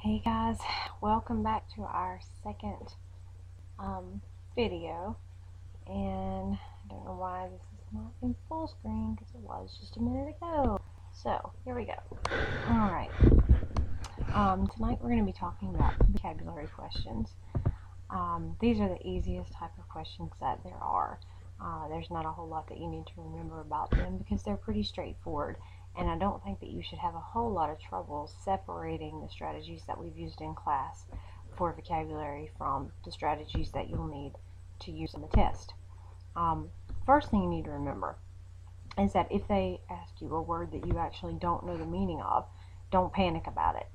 Hey guys, welcome back to our second video, and I don't know why this is not in full screen because it was just a minute ago. So here we go. Alright, tonight we're going to be talking about vocabulary questions. These are the easiest type of questions that there are. There's not a whole lot that you need to remember about them because they're pretty straightforward, and I don't think that you should have a whole lot of trouble separating the strategies that we've used in class for vocabulary from the strategies that you'll need to use in the test. First thing you need to remember is that if they ask you a word that you actually don't know the meaning of, don't panic about it.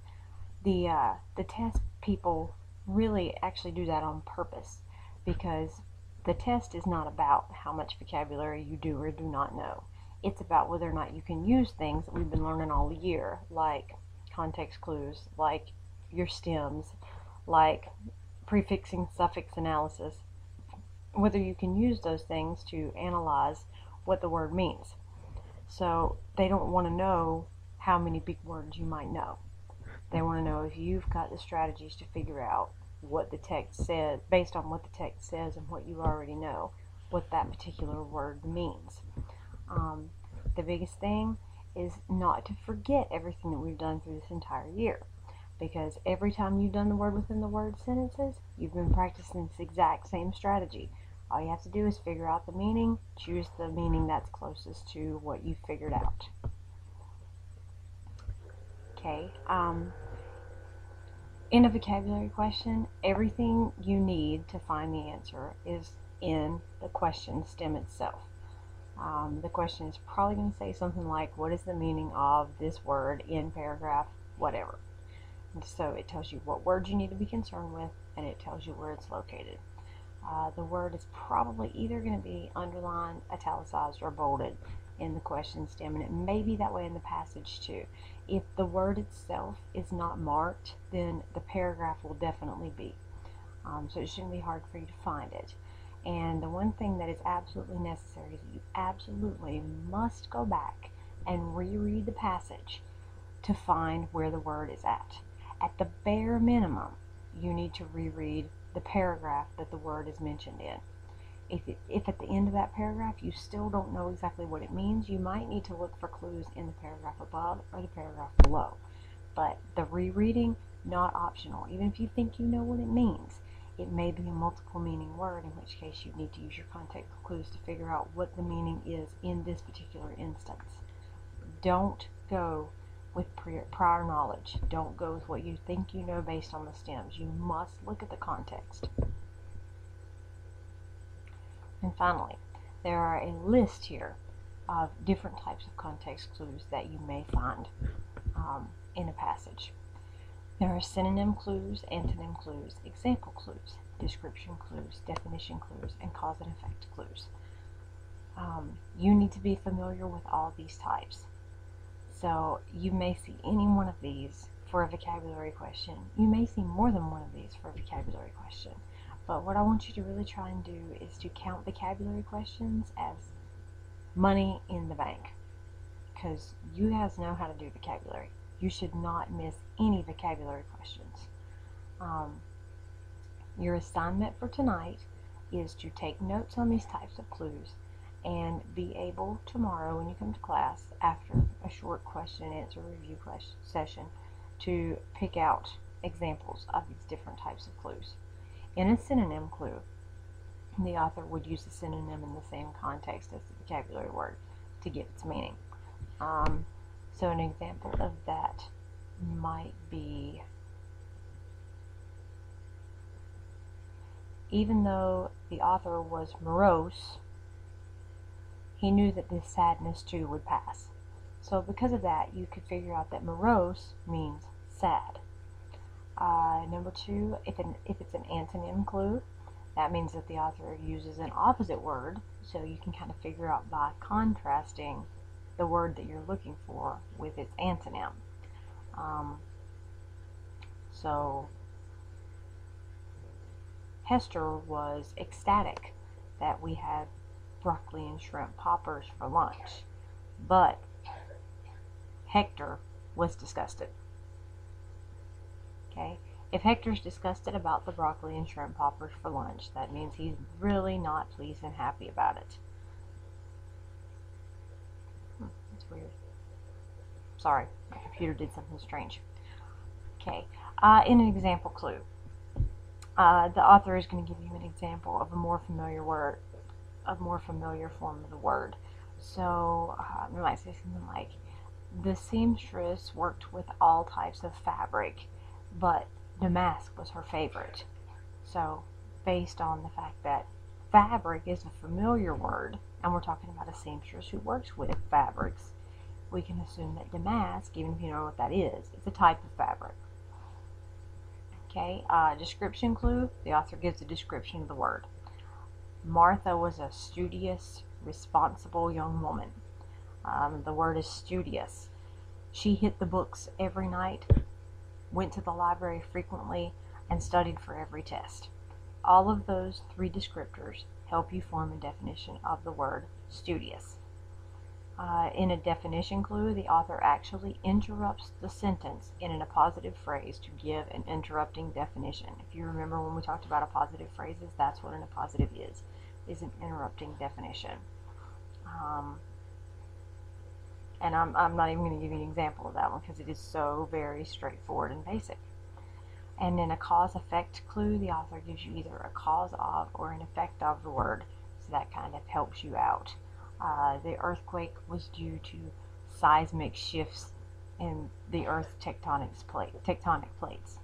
The test people really actually do that on purpose, because the test is not about how much vocabulary you do or do not know. It's about whether or not you can use things that we've been learning all year, like context clues, like your stems, like prefixing suffix analysis, whether you can use those things to analyze what the word means. So they don't want to know how many big words you might know. They want to know if you've got the strategies to figure out what the text says, based on what the text says and what you already know, what that particular word means. The biggest thing is not to forget everything that we've done through this entire year, because every time you've done the word within the word sentences, you've been practicing this exact same strategy. All you have to do is figure out the meaning, choose the meaning that's closest to what you've figured out. Okay, in a vocabulary question, everything you need to find the answer is in the question stem itself. The question is probably going to say something like, what is the meaning of this word in paragraph whatever? And so it tells you what words you need to be concerned with, and it tells you where it's located. The word is probably either going to be underlined, italicized, or bolded in the question stem, and it may be that way in the passage too. If the word itself is not marked, then the paragraph will definitely be. So it shouldn't be hard for you to find it. And the one thing that is absolutely necessary is that you absolutely must go back and reread the passage to find where the word is at. At the bare minimum, you need to reread the paragraph that the word is mentioned in. If at the end of that paragraph you still don't know exactly what it means, you might need to look for clues in the paragraph above or the paragraph below. But the rereading, not optional. Even if you think you know what it means, it may be a multiple meaning word, in which case you need to use your context clues to figure out what the meaning is in this particular instance. Don't go with prior knowledge. Don't go with what you think you know based on the stems. You must look at the context. And finally, there are a list here of different types of context clues that you may find in a passage. There are synonym clues, antonym clues, example clues, description clues, definition clues, and cause and effect clues. You need to be familiar with all these types. So you may see any one of these for a vocabulary question. You may see more than one of these for a vocabulary question. But what I want you to really try and do is to count vocabulary questions as money in the bank, because you guys know how to do vocabulary. You should not miss any vocabulary questions. Your assignment for tonight is to take notes on these types of clues and be able tomorrow when you come to class after a short question and answer review session to pick out examples of these different types of clues. In a synonym clue, the author would use the synonym in the same context as the vocabulary word to give its meaning. So an example of that might be, even though the author was morose, he knew that this sadness too would pass. So because of that, you could figure out that morose means sad. Number two, if it's an antonym clue, that means that the author uses an opposite word, so you can kind of figure out by contrasting the word that you're looking for with its antonym. So Hester was ecstatic that we had broccoli and shrimp poppers for lunch, but Hector was disgusted. Okay? If Hector's disgusted about the broccoli and shrimp poppers for lunch, that means he's really not pleased and happy about it. That's weird. Sorry, my computer did something strange. Okay, in an example clue, the author is going to give you an example of a more familiar word, a more familiar form of the word. So you might say something like, the seamstress worked with all types of fabric, but damask was her favorite. So based on the fact that fabric is a familiar word, and we're talking about a seamstress who works with fabrics, we can assume that damask, even if you know what that is a type of fabric. Okay, description clue, the author gives a description of the word. Martha was a studious, responsible young woman. The word is studious. She hit the books every night, went to the library frequently, and studied for every test. All of those three descriptors help you form a definition of the word studious. In a definition clue, the author actually interrupts the sentence in an appositive phrase to give an interrupting definition. If you remember when we talked about appositive phrases, that's what an appositive is an interrupting definition. And I'm not even going to give you an example of that one because it is so very straightforward and basic. And in a cause-effect clue, the author gives you either a cause of or an effect of the word, so that kind of helps you out. The earthquake was due to seismic shifts in the Earth's tectonic plates.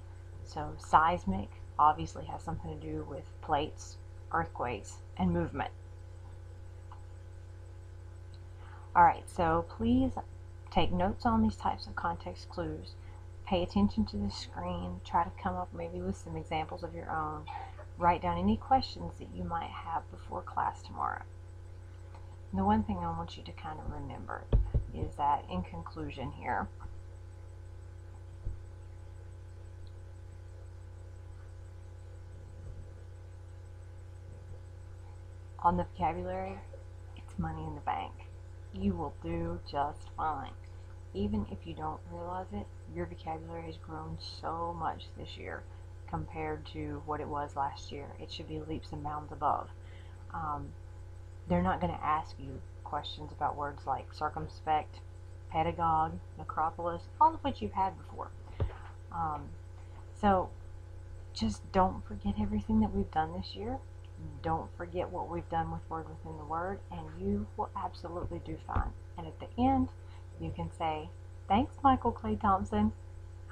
So seismic obviously has something to do with plates, earthquakes, and movement. Alright, so please take notes on these types of context clues. Pay attention to the screen. Try to come up maybe with some examples of your own. Write down any questions that you might have before class tomorrow. And the one thing I want you to kind of remember is that in conclusion here, on the vocabulary, it's money in the bank. You will do just fine. Even if you don't realize it, your vocabulary has grown so much this year compared to what it was last year. It should be leaps and bounds above. They're not going to ask you questions about words like circumspect, pedagogue, necropolis, all of which you've had before. So just don't forget everything that we've done this year. Don't forget what we've done with word within the word, and you will absolutely do fine. And at the end, you can say, thanks, Michael Clay Thompson.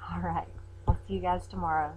All right, I'll see you guys tomorrow.